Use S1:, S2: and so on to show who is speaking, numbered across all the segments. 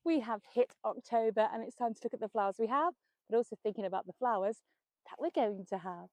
S1: We have hit October and it's time to look at the flowers we have, but also thinking about the flowers that we're going to have.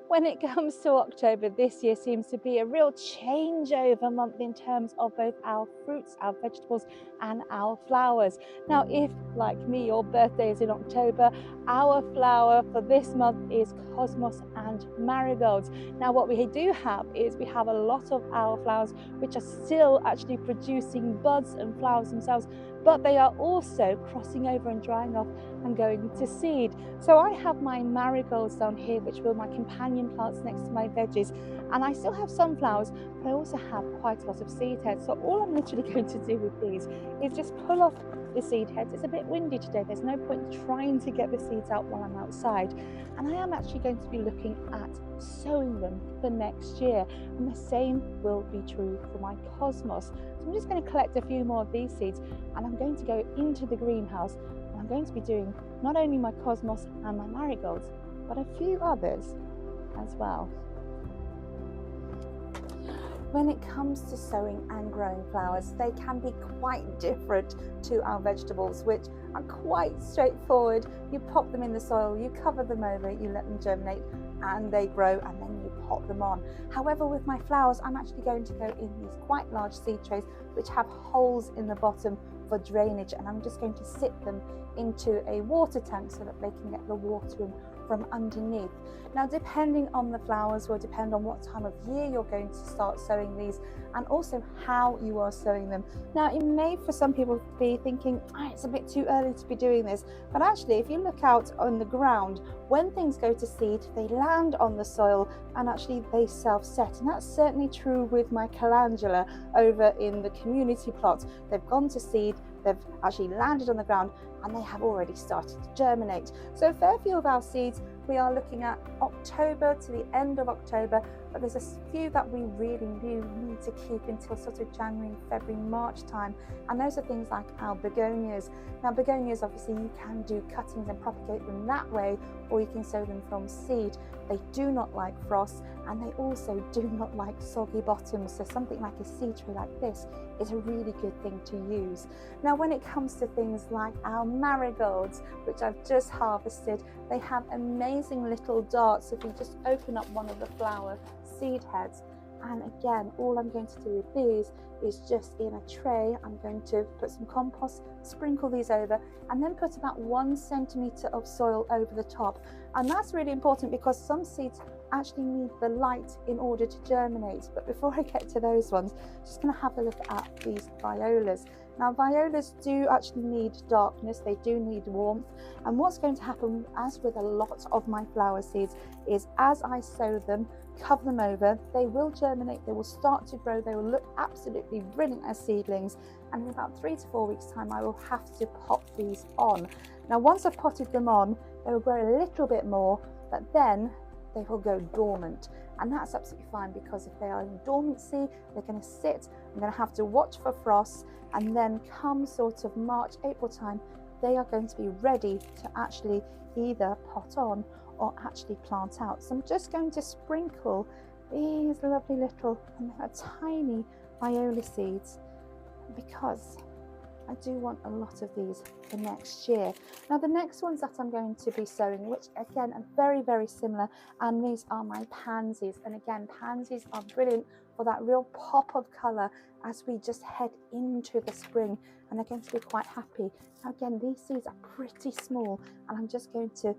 S1: When it comes to October, this year seems to be a real changeover month in terms of both our fruits, our vegetables, and our flowers. Now, if, like me, your birthday is in October, our flower for this month is cosmos and marigolds. Now, what we do have is we have a lot of our flowers which are still actually producing buds and flowers themselves, but they are also crossing over and drying off and going to seed. So I have my marigolds down here, which were my companion plants next to my veggies, and I still have sunflowers, but I also have quite a lot of seed heads. So all I'm literally going to do with these is just pull off the seed heads. It's a bit windy today, there's no point trying to get the seeds out while I'm outside, and I am actually going to be looking at sowing them for next year, and the same will be true for my cosmos. So I'm just going to collect a few more of these seeds, and I'm going to go into the greenhouse, and I'm going to be doing not only my cosmos and my marigolds, but a few others as well. When it comes to sowing and growing flowers, they can be quite different to our vegetables, which are quite straightforward. You pop them in the soil, you cover them over, you let them germinate, and they grow, and then you pot them on. However, with my flowers, I'm actually going to go in these quite large seed trays which have holes in the bottom for drainage, and I'm just going to sit them into a water tank so that they can get the water in from underneath. Now, depending on the flowers will depend on what time of year you're going to start sowing these, and also how you are sowing them. Now, it may for some people be thinking, it's a bit too early to be doing this, but actually if you look out on the ground, when things go to seed, they land on the soil and actually they self-set, and that's certainly true with my calendula over in the community plot. They've gone to seed, they've actually landed on the ground, and they have already started to germinate. So a fair few of our seeds, we are looking at October to the end of October, but there's a few that we really need to keep until sort of January, February, March time, and those are things like our begonias. Now, begonias, obviously you can do cuttings and propagate them that way, or you can sow them from seed. They do not like frost, and they also do not like soggy bottoms, so something like a seed tray like this is a really good thing to use. Now, when it comes to things like our marigolds, which I've just harvested, they have amazing little darts. If you just open up one of the flower seed heads, and again, all I'm going to do with these is just in a tray, I'm going to put some compost, sprinkle these over, and then put about 1 centimetre of soil over the top. And that's really important because some seeds actually need the light in order to germinate. But before I get to those ones, I'm just going to have a look at these violas. Now, violas do actually need darkness, they do need warmth, and what's going to happen, as with a lot of my flower seeds, is as I sow them, cover them over, they will germinate, they will start to grow, they will look absolutely brilliant as seedlings, and in about 3 to 4 weeks time I will have to pot these on. Now, once I've potted them on, they will grow a little bit more, but then they will go dormant, and that's absolutely fine, because if they are in dormancy, they're going to sit. I'm going to have to watch for frost, and then come sort of March, April time, they are going to be ready to actually either pot on or actually plant out. So I'm just going to sprinkle these lovely little, and they're tiny viola seeds, because I do want a lot of these for next year. Now, the next ones that I'm going to be sowing, which again are very, very similar, and these are my pansies. And again, pansies are brilliant for that real pop of colour as we just head into the spring, and they're going to be quite happy. Now, again, these seeds are pretty small, and I'm just going to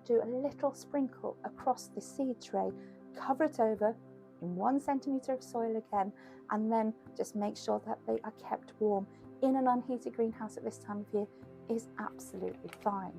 S1: do a little sprinkle across the seed tray, cover it over in 1 centimetre of soil again, and then just make sure that they are kept warm. In an unheated greenhouse at this time of year is absolutely fine.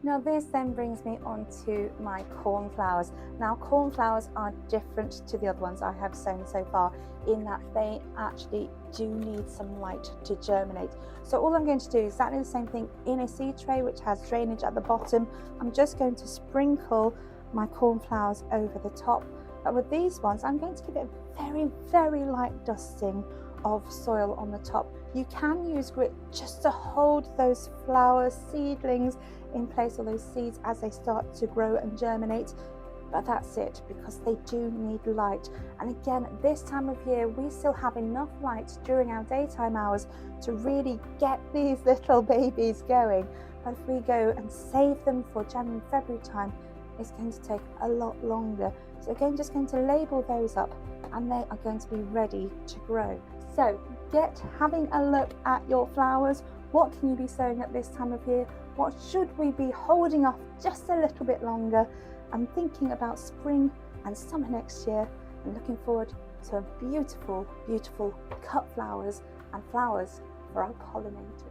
S1: Now, this then brings me on to my cornflowers. Now, cornflowers are different to the other ones I have sown so far, in that they actually do need some light to germinate. So all I'm going to do is exactly the same thing in a seed tray which has drainage at the bottom. I'm just going to sprinkle my cornflowers over the top. But with these ones, I'm going to give it a very, very light dusting of soil on the top. You can use grit just to hold those flower seedlings in place, or those seeds as they start to grow and germinate. But that's it, because they do need light. And again, this time of year, we still have enough light during our daytime hours to really get these little babies going. But if we go and save them for January, February time, it's going to take a lot longer. So again, just going to label those up, and they are going to be ready to grow. So having a look at your flowers. What can you be sowing at this time of year? What should we be holding off just a little bit longer? I'm thinking about spring and summer next year, and looking forward to beautiful, beautiful cut flowers and flowers for our pollinators.